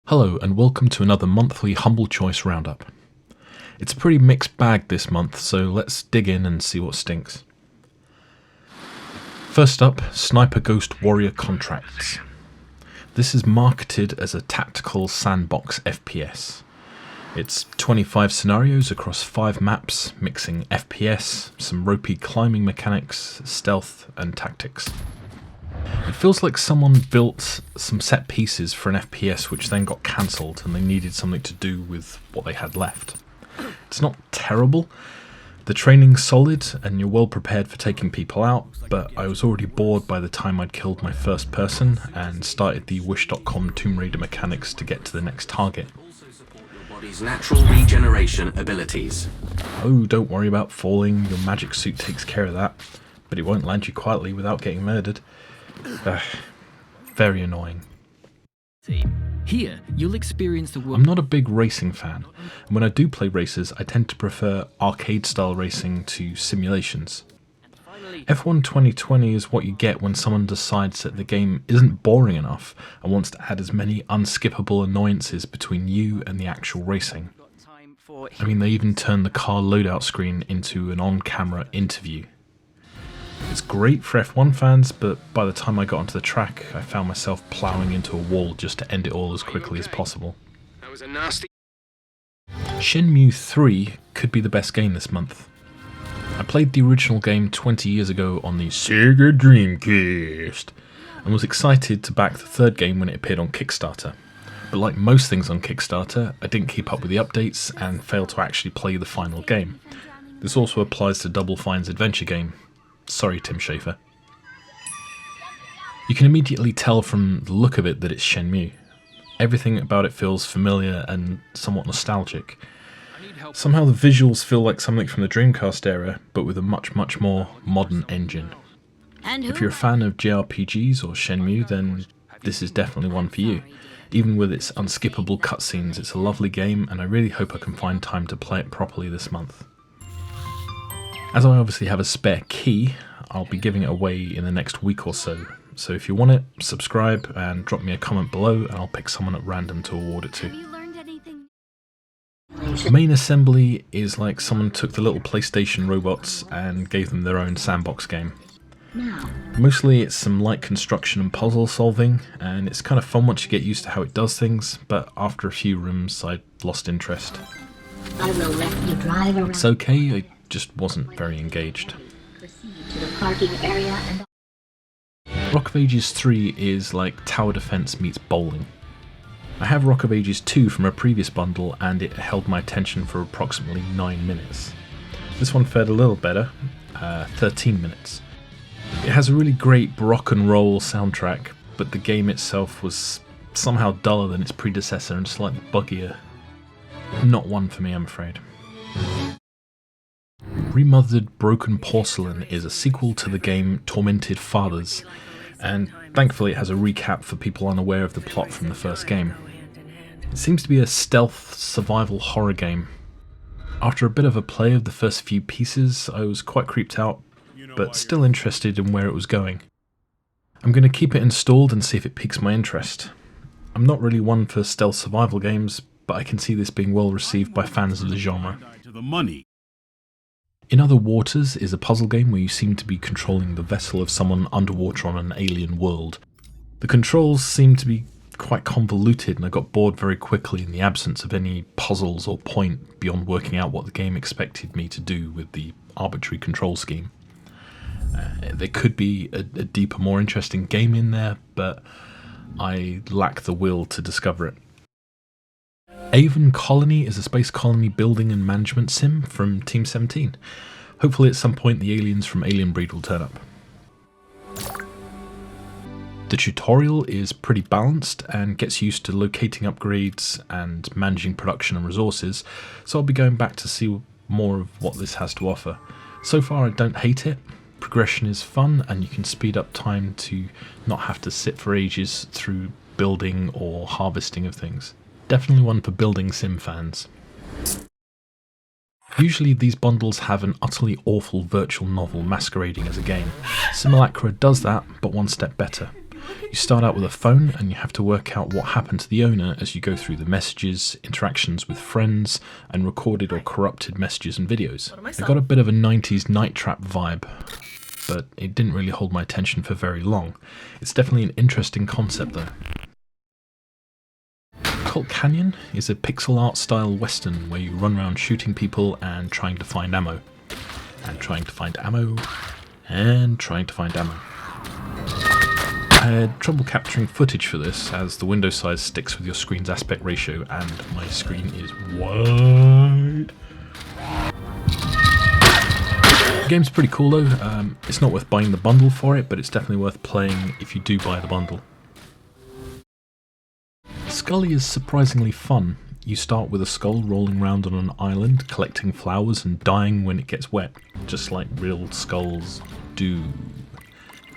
Hello and welcome to another monthly Humble Choice Roundup. It's a pretty mixed bag this month, so let's dig in and see what stinks. First up, Sniper Ghost Warrior Contracts. This is marketed as a tactical sandbox FPS. It's 25 scenarios across 5 maps, mixing FPS, some ropey climbing mechanics, stealth and tactics. It feels like someone built some set pieces for an FPS which then got cancelled and they needed something to do with what they had left. It's not terrible, the training's solid and you're well prepared for taking people out, but I was already bored by the time I'd killed my first person and started the Wish.com Tomb Raider mechanics to get to the next target. Natural regeneration abilities. Oh, don't worry about falling, your magic suit takes care of that, but it won't land you quietly without getting murdered. Very annoying. Here, you'll experience the world. I'm not a big racing fan, and when I do play races, I tend to prefer arcade-style racing to simulations. F1 2020 is what you get when someone decides that the game isn't boring enough and wants to add as many unskippable annoyances between you and the actual racing. I mean, they even turned the car loadout screen into an on-camera interview. It's great for F1 fans, but by the time I got onto the track, I found myself ploughing into a wall just to end it all as quickly as possible. That was a nasty. Shenmue III could be the best game this month. I played the original game 20 years ago on the Sega Dreamcast, and was excited to back the third game when it appeared on Kickstarter. But like most things on Kickstarter, I didn't keep up with the updates and failed to actually play the final game. This also applies to Double Fine's adventure game. Sorry, Tim Schafer. You can immediately tell from the look of it that it's Shenmue. Everything about it feels familiar and somewhat nostalgic. Somehow the visuals feel like something from the Dreamcast era, but with a much more modern engine. If you're a fan of JRPGs or Shenmue, then this is definitely one for you. Even with its unskippable cutscenes, it's a lovely game, and I really hope I can find time to play it properly this month. As I obviously have a spare key, I'll be giving it away in the next week or so. So if you want it, subscribe and drop me a comment below and I'll pick someone at random to award it to. Main Assembly is like someone took the little PlayStation robots and gave them their own sandbox game. Mostly it's some light construction and puzzle solving, and it's kind of fun once you get used to how it does things, but after a few rooms I lost interest. I will let you drive around. It's okay, I just wasn't very engaged. Proceed to the parking area and Rock of Ages 3 is like tower defense meets bowling. I have Rock of Ages 2 from a previous bundle and it held my attention for approximately 9 minutes. This one fared a little better, 13 minutes. It has a really great rock and roll soundtrack, but the game itself was somehow duller than its predecessor and slightly buggier. Not one for me, I'm afraid. Remothered Broken Porcelain is a sequel to the game Tormented Fathers, and thankfully it has a recap for people unaware of the plot from the first game. It seems to be a stealth survival horror game. After a bit of a play of the first few pieces, I was quite creeped out, but still interested in where it was going. I'm going to keep it installed and see if it piques my interest. I'm not really one for stealth survival games, but I can see this being well received by fans of the genre. In Other Waters is a puzzle game where you seem to be controlling the vessel of someone underwater on an alien world. The controls seem to be quite convoluted and I got bored very quickly in the absence of any puzzles or point beyond working out what the game expected me to do with the arbitrary control scheme. There could be a deeper, more interesting game in there, but I lack the will to discover it. Aven Colony is a space colony building and management sim from Team 17. Hopefully at some point the aliens from Alien Breed will turn up. The tutorial is pretty balanced and gets used to locating upgrades and managing production and resources, so I'll be going back to see more of what this has to offer. So far I don't hate it. Progression is fun and you can speed up time to not have to sit for ages through building or harvesting of things. Definitely one for building sim fans. Usually these bundles have an utterly awful virtual novel masquerading as a game. Simulacra does that, but one step better. You start out with a phone and you have to work out what happened to the owner as you go through the messages, interactions with friends, and recorded or corrupted messages and videos. It got a bit of a 90s Night Trap vibe, but it didn't really hold my attention for very long. It's definitely an interesting concept though. Colt Canyon is a pixel art style western where you run around shooting people and trying to find ammo. And trying to find ammo. And trying to find ammo. I had trouble capturing footage for this as the window size sticks with your screen's aspect ratio and my screen is wide. The game's pretty cool though. It's not worth buying the bundle for it, but it's definitely worth playing if you do buy the bundle. Skully is surprisingly fun. You start with a skull rolling around on an island, collecting flowers and dying when it gets wet, just like real skulls do.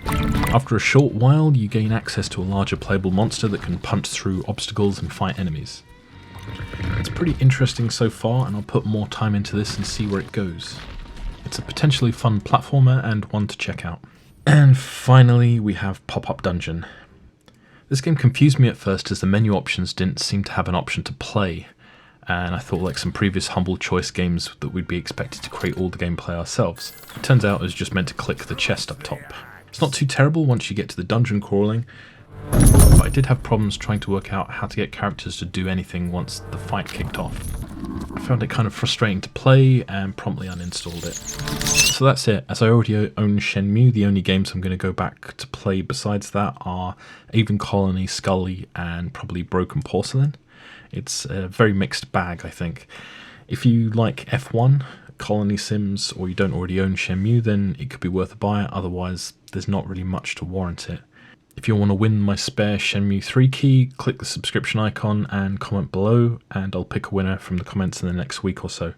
After a short while, you gain access to a larger playable monster that can punch through obstacles and fight enemies. It's pretty interesting so far, and I'll put more time into this and see where it goes. It's a potentially fun platformer and one to check out. And finally, we have Popup Dungeon. This game confused me at first as the menu options didn't seem to have an option to play, and I thought like some previous Humble Choice games that we'd be expected to create all the gameplay ourselves. It turns out it was just meant to click the chest up top. It's not too terrible once you get to the dungeon crawling, but I did have problems trying to work out how to get characters to do anything once the fight kicked off. I found it kind of frustrating to play and promptly uninstalled it. So that's it. As I already own Shenmue, the only games I'm going to go back to play besides that are Aven Colony, Skully, and probably Broken Porcelain. It's a very mixed bag, I think. If you like F1, Colony Sims, or you don't already own Shenmue, then it could be worth a buy. Otherwise, there's not really much to warrant it. If you want to win my spare Shenmue 3 key, click the subscription icon and comment below, and I'll pick a winner from the comments in the next week or so.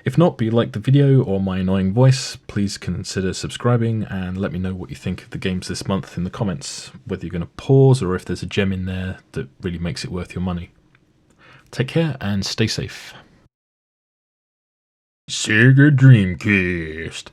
If not, but you like the video or my annoying voice, please consider subscribing and let me know what you think of the games this month in the comments, whether you're going to pause or if there's a gem in there that really makes it worth your money. Take care and stay safe. Sega Dreamcast.